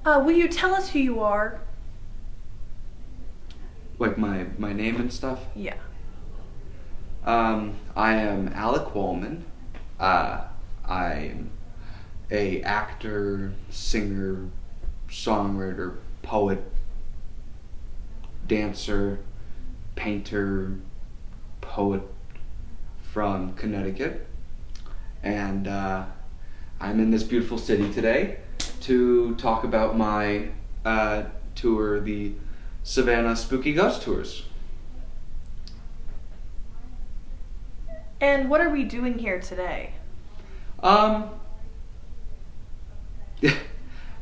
Will you tell us who you are? Like my name and stuff. Yeah. I am Alec Wallman. I'm a actor, singer, songwriter, poet, dancer, painter, poet from Connecticut, and I'm in this beautiful city today to talk about my tour, the Savannah Spooky Ghost Tours. And what are we doing here today? Um,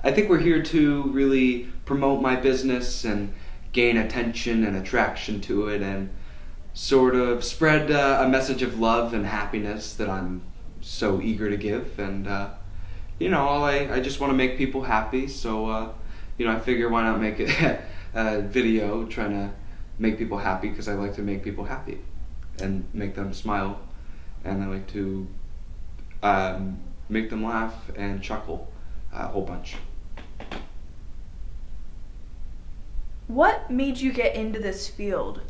I think we're here to really promote my business and gain attention and attraction to it and sort of spread a message of love and happiness that I'm so eager to give. And, I just want to make people happy. So, I figure why not make it a video trying to make people happy, because I like to make people happy and make them smile. And I like to make them laugh and chuckle a whole bunch. What made you get into this field?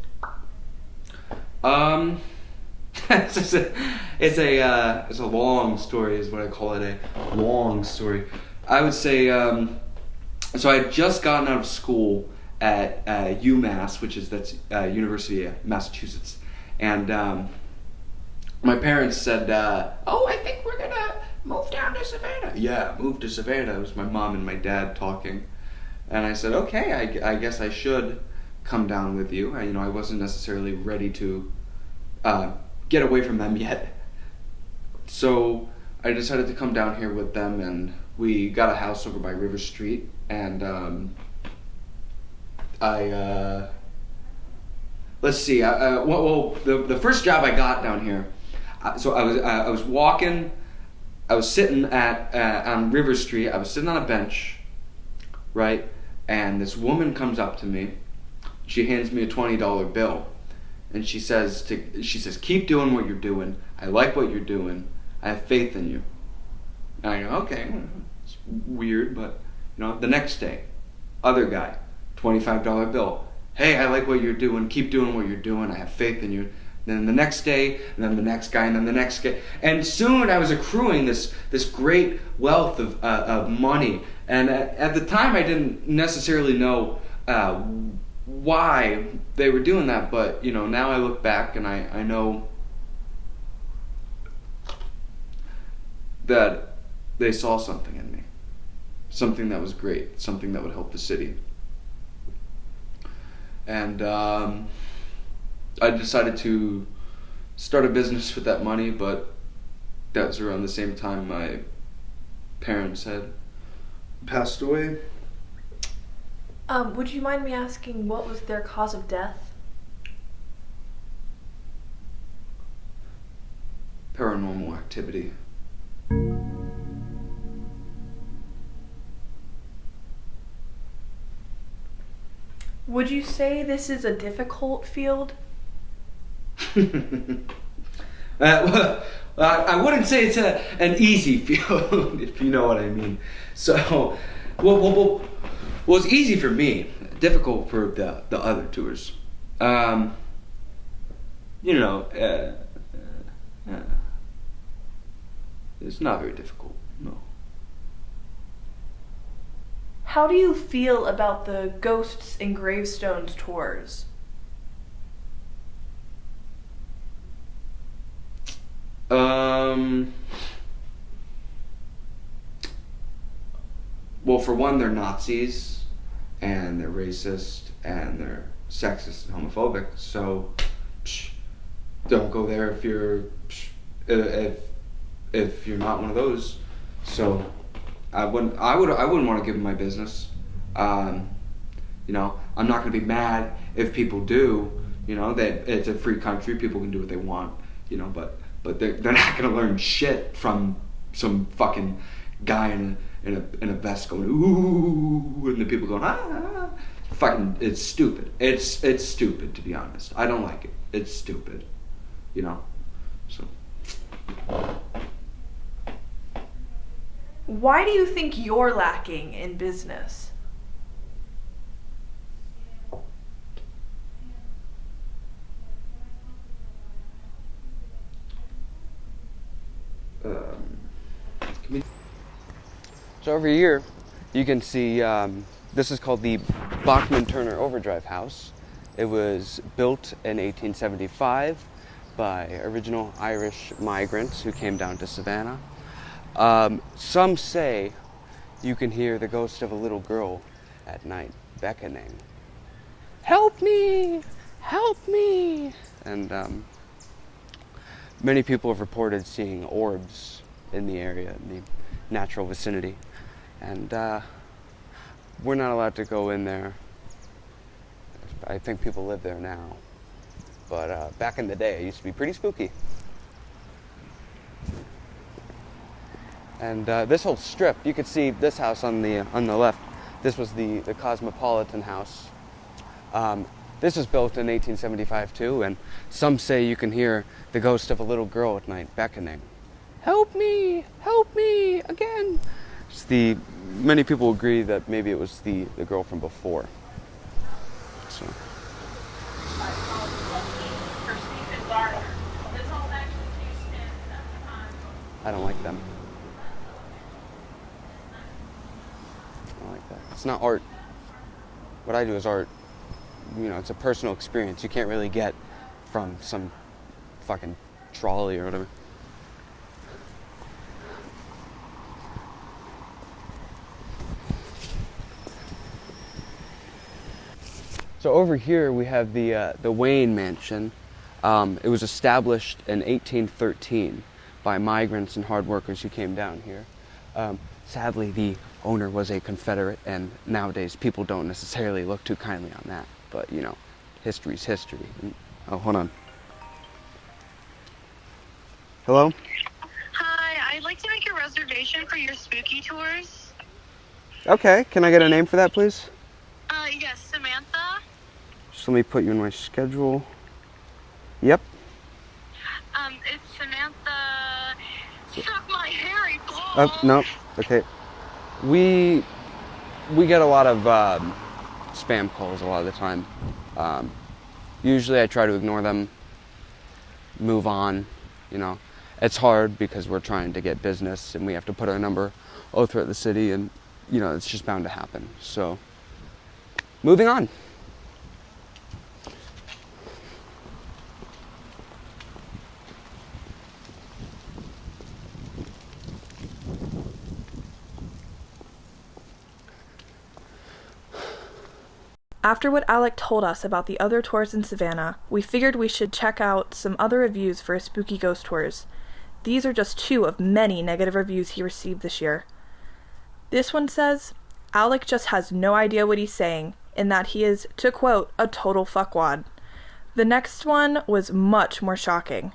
It's a long story, is what I call it, a long story. I would say, so I had just gotten out of school at UMass, that's University of Massachusetts, and my parents said, "Oh, I think we're gonna move down to Savannah." Yeah, move to Savannah. It was my mom and my dad talking, and I said, "Okay, I guess I should come down with you." I wasn't necessarily ready to get away from them yet, so I decided to come down here with them, and we got a house over by River Street, and let's see. The first job I got down here. So I was walking. I was sitting on River Street. I was sitting on a bench, right? And this woman comes up to me. She hands me a $20 bill, and she says, "Keep doing what you're doing. I like what you're doing. I have faith in you." And I go, "Okay, it's weird, but the next day, other guy, $25 bill. Hey, I like what you're doing. Keep doing what you're doing. I have faith in you." Then the next day, and then the next guy, and then the next guy, and soon I was accruing this great wealth of money. And at the time, I didn't necessarily know why they were doing that, but now I look back and I know that they saw something in me, something that was great, something that would help the city, and I decided to start a business with that money, but that was around the same time my parents had passed away. Would you mind me asking what was their cause of death? Paranormal activity. Would you say this is a difficult field? I wouldn't say it's an easy field, if you know what I mean. So, well, it's easy for me, difficult for the other tours. It's not very difficult, no. How do you feel about the Ghosts and Gravestones tours? Well, for one, they're Nazis, and they're racist, and they're sexist and homophobic. So, don't go there if you're if you're not one of those. So, I wouldn't want to give them my business. I'm not going to be mad if people do. It's a free country. People can do what they want. But they're not going to learn shit from some fucking guy in a vest going ooh, and the people going ah. Fucking, it's stupid. It's stupid, to be honest. I don't like it. It's stupid. So. Why do you think you're lacking in business? So over here, you can see this is called the Bachman Turner Overdrive House. It was built in 1875 by original Irish migrants who came down to Savannah. Some say you can hear the ghost of a little girl at night beckoning, "Help me! Help me!" And many people have reported seeing orbs in the area, in the natural vicinity. And we're not allowed to go in there. I think people live there now. But back in the day, it used to be pretty spooky. And this whole strip, you could see this house on the left. This was the Cosmopolitan House. This was built in 1875 too, and some say you can hear the ghost of a little girl at night beckoning, "Help me! Help me! Again!" Many people agree that maybe it was the girl from before. So. I don't like them. I don't like that. It's not art. What I do is art. You know, it's a personal experience you can't really get from some fucking trolley or whatever. So over here we have the Wayne Mansion. It was established in 1813 by migrants and hard workers who came down here. Sadly, the owner was a Confederate, and nowadays people don't necessarily look too kindly on that. But, you know, history's history. Oh, hold on. Hello? Hi, I'd like to make a reservation for your spooky tours. Okay, can I get a name for that, please? Yes, Samantha. Just let me put you in my schedule. Yep. It's Samantha. Suck my hairy balls. Oh, no. Okay. We get a lot of spam calls a lot of the time. Usually I try to ignore them, move on, you know. It's hard because we're trying to get business and we have to put our number all throughout the city, and, you know, it's just bound to happen. So, moving on. After what Alec told us about the other tours in Savannah, we figured we should check out some other reviews for his spooky ghost tours. These are just 2 of many negative reviews he received this year. This one says, Alec just has no idea what he's saying, and that he is, to quote, a total fuckwad. The next one was much more shocking.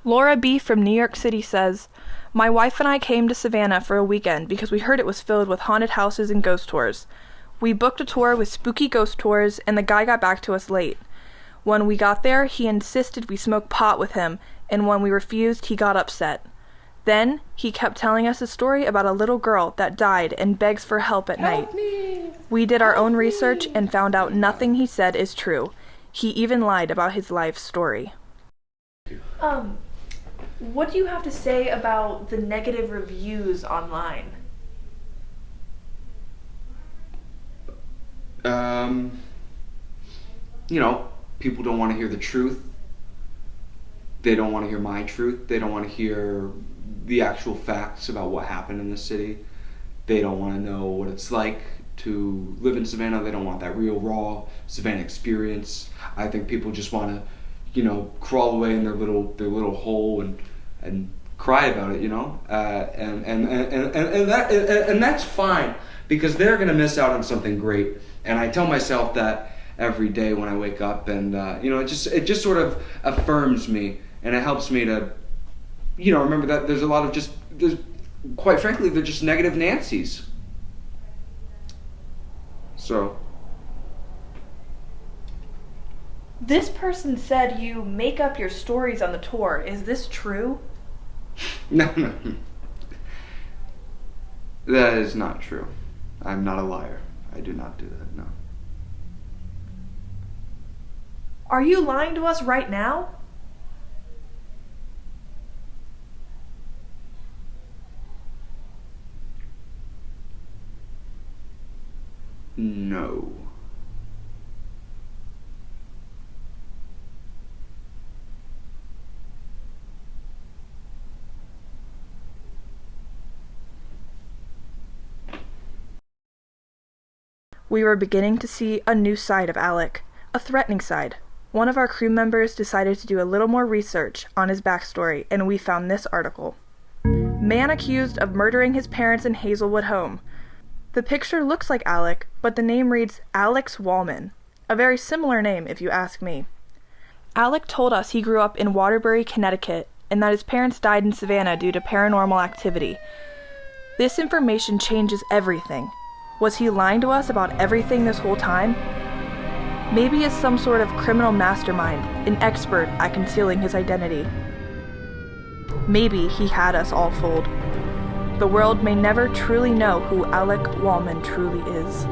Laura B. from New York City says, my wife and I came to Savannah for a weekend because we heard it was filled with haunted houses and ghost tours. We booked a tour with spooky ghost tours, and the guy got back to us late. When we got there, he insisted we smoke pot with him, and when we refused, he got upset. Then, he kept telling us a story about a little girl that died and begs for help at night. We did our own research and found out nothing he said is true. He even lied about his life story. What do you have to say about the negative reviews online? You know, people don't want to hear the truth. They don't want to hear my truth. They don't want to hear the actual facts about what happened in the city. They don't want to know what it's like to live in Savannah. They don't want that real, raw Savannah experience. I think people just want to, you know, crawl away in their little hole and cry about it, you know, and that's fine, because they're gonna miss out on something great. And I tell myself that every day when I wake up, and you know, it just sort of affirms me, and it helps me to, you know, remember that there's a lot of quite frankly, they're just negative Nancy's. So. This person said you make up your stories on the tour. Is this true? No. That is not true. I'm not a liar. I do not do that, no. Are you lying to us right now? No. We were beginning to see a new side of Alec, a threatening side. One of our crew members decided to do a little more research on his backstory, and we found this article. Man accused of murdering his parents in Hazelwood home. The picture looks like Alec, but the name reads Alex Wallman, a very similar name if you ask me. Alec told us he grew up in Waterbury, Connecticut, and that his parents died in Savannah due to paranormal activity. This information changes everything. Was he lying to us about everything this whole time? Maybe he is some sort of criminal mastermind, an expert at concealing his identity. Maybe he had us all fooled. The world may never truly know who Alec Wallman truly is.